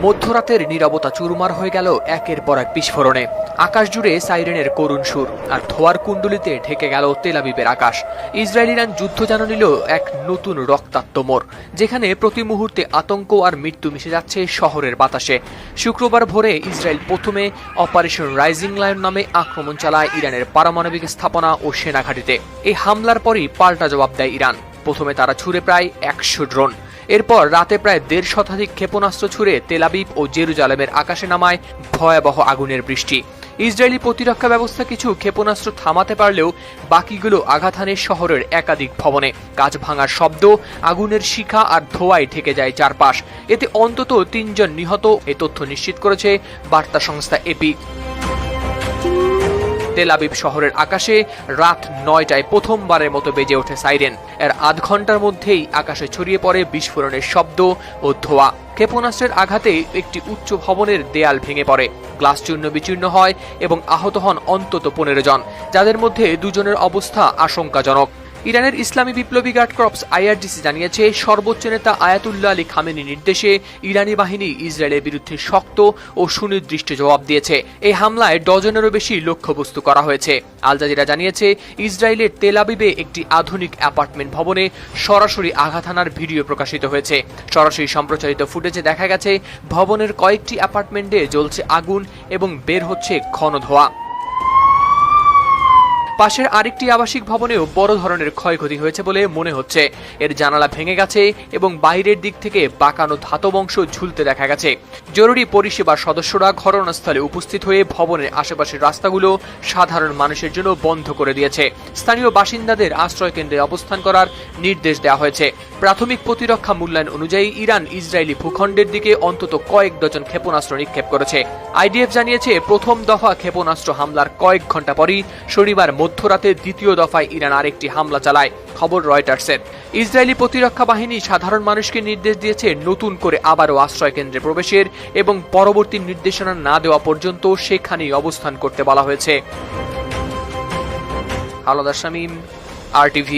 মধ্যরাতের নীরবতা চুরমার হয়ে গেল একের পর এক বিস্ফোরণে। আকাশ জুড়ে সাইরেনের করুণ সুর, আর ধোয়ার কুণ্ডলিতে ঢেকে গেল তেল আবিবের আকাশ। ইসরায়েল ইরান যুদ্ধ যেন নিল এক নতুন রক্তাক্ত মোড়, যেখানে প্রতি মুহূর্তে আতঙ্ক আর মৃত্যু মিশে যাচ্ছে শহরের বাতাসে। শুক্রবার ভোরে ইসরায়েল প্রথমে অপারেশন রাইজিং লায়ন নামে আক্রমণ চালায় ইরানের পারমাণবিক স্থাপনা ও সেনাঘাঁটিতে। এই হামলার পরই পাল্টা জবাব দেয় ইরান। প্রথমে তারা ছুড়ে প্রায় ১০০ ড্রোন। এরপর রাতে প্রায় ১৫০ শতাধিক ক্ষেপণাস্ত্র ছুড়ে তেল আবিব ও জেরুজালেমের আকাশে নামায় ভয়াবহ আগুনের বৃষ্টি। ইসরায়েলি প্রতিরক্ষা ব্যবস্থা কিছু ক্ষেপণাস্ত্র থামাতে পারলেও বাকিগুলো আঘাত হানে শহরের একাধিক ভবনে। কাঁচ ভাঙার শব্দ, আগুনের শিখা আর ধোঁয়ায় ঢেকে যায় চারপাশ। এতে অন্তত ৩ জন নিহত, এ তথ্য নিশ্চিত করেছে বার্তা সংস্থা এপি। তেল আবিব শহরের আকাশে রাত ৯টায় প্রথমবারের মতো বেজে ওঠে সাইরেন। এর আধ ঘন্টার মধ্যেই আকাশে ছড়িয়ে পড়ে বিস্ফোরণের শব্দ ও ধোঁয়া। ক্ষেপণাস্ত্রের আঘাতে একটি উচ্চ ভবনের দেয়াল ভেঙে পড়ে, গ্লাস চূর্ণ বিচূর্ণ হয় এবং আহত হন অন্তত ১৫ জন, যাদের মধ্যে ২ জনের অবস্থা আশঙ্কাজনক। ইরানের ইসলামী বিপ্লবী গার্ড কর্পস আইআরজিসি জানিয়েছে, সর্বোচ্চ নেতা আয়াতুল্লাহ আলী খামেনির নির্দেশে ইরানি বাহিনী ইসরায়েলের বিরুদ্ধে শক্ত ও সুনির্দিষ্ট জবাব দিয়েছে। এই হামলায় ডজনেরও বেশি লক্ষ্যবস্তু করা হয়েছে। আল জাজিরা জানিয়েছে, ইসরায়েলের তেল আবিবে একটি আধুনিক অ্যাপার্টমেন্ট ভবনে সরাসরি আঘাত হানার ভিডিও প্রকাশিত হয়েছে। সরাসরি সম্প্রচারিত ফুটেজে দেখা গেছে, ভবনের কয়েকটি অ্যাপার্টমেন্টে জ্বলছে আগুন এবং বের হচ্ছে ঘন ধোঁয়া। পাশের আরেকটি আবাসিক ভবনেও বড় ধরনের ক্ষয়ক্ষতি হয়েছে বলে মনে হচ্ছে। এর জানালা ভেঙে গেছে এবং বাইরের দিক থেকে বাঁকানো ধাতব অংশ ঝুলতে দেখা গেছে। জরুরি পরিষেবার সদস্যরা ঘটনাস্থলে উপস্থিত হয়ে ভবনের আশেপাশের রাস্তাগুলো সাধারণ মানুষের জন্য বন্ধ করে দিয়েছে। স্থানীয় বাসিন্দাদের আশ্রয় কেন্দ্রে অবস্থান করার নির্দেশ দেওয়া হয়েছে। প্রাথমিক প্রতিরক্ষা মূল্যায়ন অনুযায়ী ইরান ইসরায়েলি ভূখণ্ডের দিকে অন্তত কয়েক ডজন ক্ষেপণাস্ত্র নিক্ষেপ করেছে। আইডিএফ জানিয়েছে, প্রথম দফা ক্ষেপণাস্ত্র হামলার কয়েক ঘন্টা পরই শনিবার মধ্যরাতে দ্বিতীয় দফায় ইরান আরেকটি হামলা চালায়। খবর রয়টার্সের। ইসরায়েলি প্রতিরক্ষা বাহিনী সাধারণ মানুষকে নির্দেশ দিয়েছে নতুন করে আবারও আশ্রয় কেন্দ্রে প্রবেশের এবং পরবর্তী নির্দেশনা না দেওয়া পর্যন্ত সেখানেই অবস্থান করতে বলা হয়েছে। হাওলাদার শামীম, RTV।